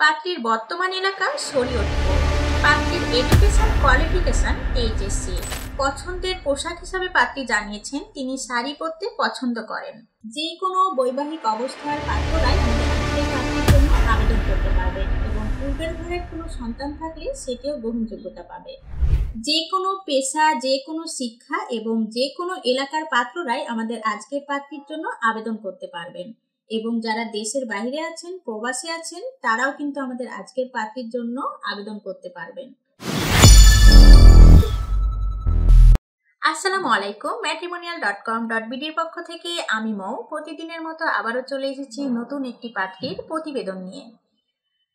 পাত্রীর বর্তমান এলাকা শরীয়তপুর। পাত্রীর এডুকেশন কোয়ালিফিকেশন এইচএসসি। পছন্দের পোশাক হিসাবে পাত্রী জানিয়েছেন তিনি শাড়ি পরতে পছন্দ করেন। যে কোনো বৈবাহিক অবস্থার পাত্ররাই আমাদের আজকের পাত্রীর জন্য আবেদন করতে পারবেন এবং পূর্বের ঘরের কোনো সন্তান থাকলে সেটিও গ্রহণযোগ্যতা পাবে। যে কোনো পেশা, যে কোনো শিক্ষা এবং যে কোনো এলাকার পাত্ররাই আমাদের আজকের পাত্রীর জন্য আবেদন করতে পারবেন এবং যারা দেশের বাইরে আছেন, প্রবাসী আছেন, তারাও কিন্তু আমাদের আজকের পাত্রীর জন্য আবেদন করতে পারবেন। আসসালামু আলাইকুম। matrimonial.com.bd এর পক্ষ থেকে আমি মৌ প্রতিদিনের মতো আবারও চলে এসেছি নতুন একটি পাত্রীর প্রতিবেদন নিয়ে।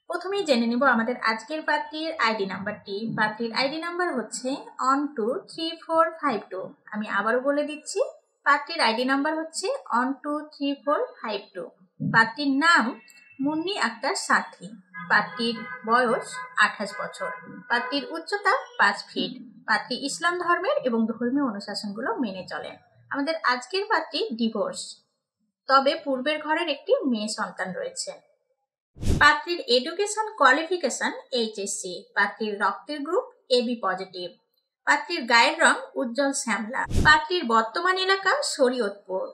প্রথমেই জেনে নেব আমাদের আজকের পাত্রীর আইডি নাম্বারটি। পাত্রীর আইডি নাম্বার হচ্ছে 123452। আমি আবারও বলে দিচ্ছি, পাত্রীর আইডি নাম্বার হচ্ছে 123452। পাত্রীর নাম মুন্নি আক্তার সাথী। পাত্রীর বয়স 28 বছর। পাত্রীর উচ্চতা 5 ফিট। পাত্রী ইসলাম ধর্মের এবং ধর্মীয় অনুশাসনগুলো মেনে চলেন। আমাদের আজকের পাত্রী ডিভোর্স, তবে পূর্বের ঘরের একটি মেয়ে সন্তান রয়েছে। পাত্রীর এডুকেশন কোয়ালিফিকেশন এইচএসসি। পাত্রীর রক্তের গ্রুপ এবি পজিটিভ। পাত্রীর গায়ের রং উজ্জ্বল শ্যামলা। পাত্রীর বর্তমান এলাকা শরীয়তপুর।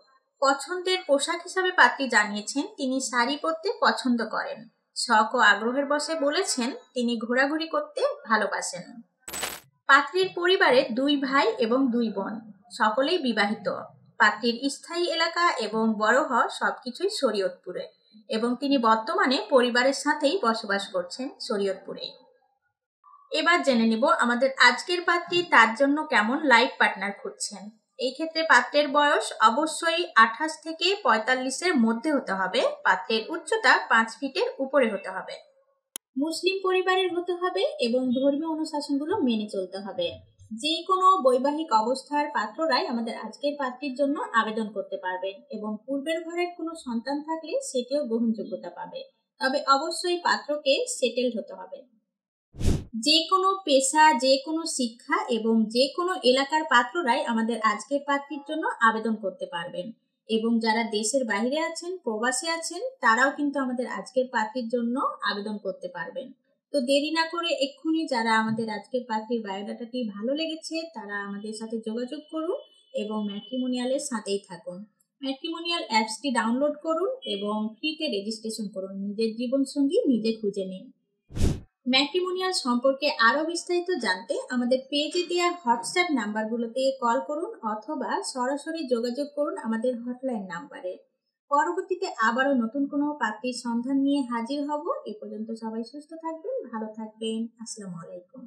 পছন্দের পোশাক হিসাবে পাত্রী জানিয়েছেন তিনি শাড়ি পরতে পছন্দ করেন। শখ ও আগ্রহের বশে বলেছেন তিনি ঘোরাঘুরি করতে ভালোবাসেন। পাত্রীর পরিবারে 2 ভাই এবং 2 বোন, সকলেই বিবাহিত। পাত্রীর স্থায়ী এলাকা এবং বড় হওয়া সবকিছুই শরীয়তপুরে এবং তিনি বর্তমানে পরিবারের সাথেই বসবাস করছেন শরীয়তপুরে। এবার জেনে নিব আমাদের আজকের পাত্রী তার জন্য কেমন লাইফ পার্টনার খুঁজছেন। এই ক্ষেত্রে পাত্রের বয়স অবশ্যই 28 থেকে 45-এর মধ্যে হতে হবে। পাত্রের উচ্চতা 5 ফিটের উপরে হতে হবে। মুসলিম পরিবারের হতে হবে এবং ধর্মীয় অনুশাসনগুলো মেনে চলতে হবে। যে কোনো বৈবাহিক অবস্থার পাত্ররাই আমাদের আজকের পাত্রীর জন্য আবেদন করতে পারবেন এবং পূর্বের ঘরের কোনো সন্তান থাকলে সেটিও গ্রহণযোগ্যতা পাবে, তবে অবশ্যই পাত্রকে সেটেলড হতে হবে। যে কোনো পেশা, যে কোনো শিক্ষা এবং যে কোনো এলাকার পাত্ররাই আমাদের আজকের পাত্রীর জন্য আবেদন করতে পারবেন এবং যারা দেশের বাইরে আছেন, প্রবাসী আছেন, তারাও কিন্তু আমাদের আজকের পাত্রীর জন্য আবেদন করতে পারবেন। তো দেরি না করে এক্ষুনি যারা আমাদের আজকের পাত্রীর বায়োডাটাটি ভালো লেগেছে তারা আমাদের সাথে যোগাযোগ করুন এবং ম্যাট্রিমোনিয়ালের সাথেই থাকুন। ম্যাট্রিমোনিয়াল অ্যাপসটি ডাউনলোড করুন এবং ফ্রিতে রেজিস্ট্রেশন করুন। নিজের জীবনসঙ্গী নিজে খুঁজে নিন। ম্যাট্রিমোনিয়াল সম্পর্কে আরও বিস্তারিত জানতে আমাদের পেজে দেওয়া হোয়াটসঅ্যাপ নাম্বারগুলোতে কল করুন অথবা সরাসরি যোগাযোগ করুন আমাদের হটলাইন নাম্বারে। পরবর্তীতে আবারও নতুন কোনো পাত্রীর সন্ধান নিয়ে হাজির হব। এ পর্যন্ত সবাই সুস্থ থাকবেন, ভালো থাকবেন। আসসালামু আলাইকুম।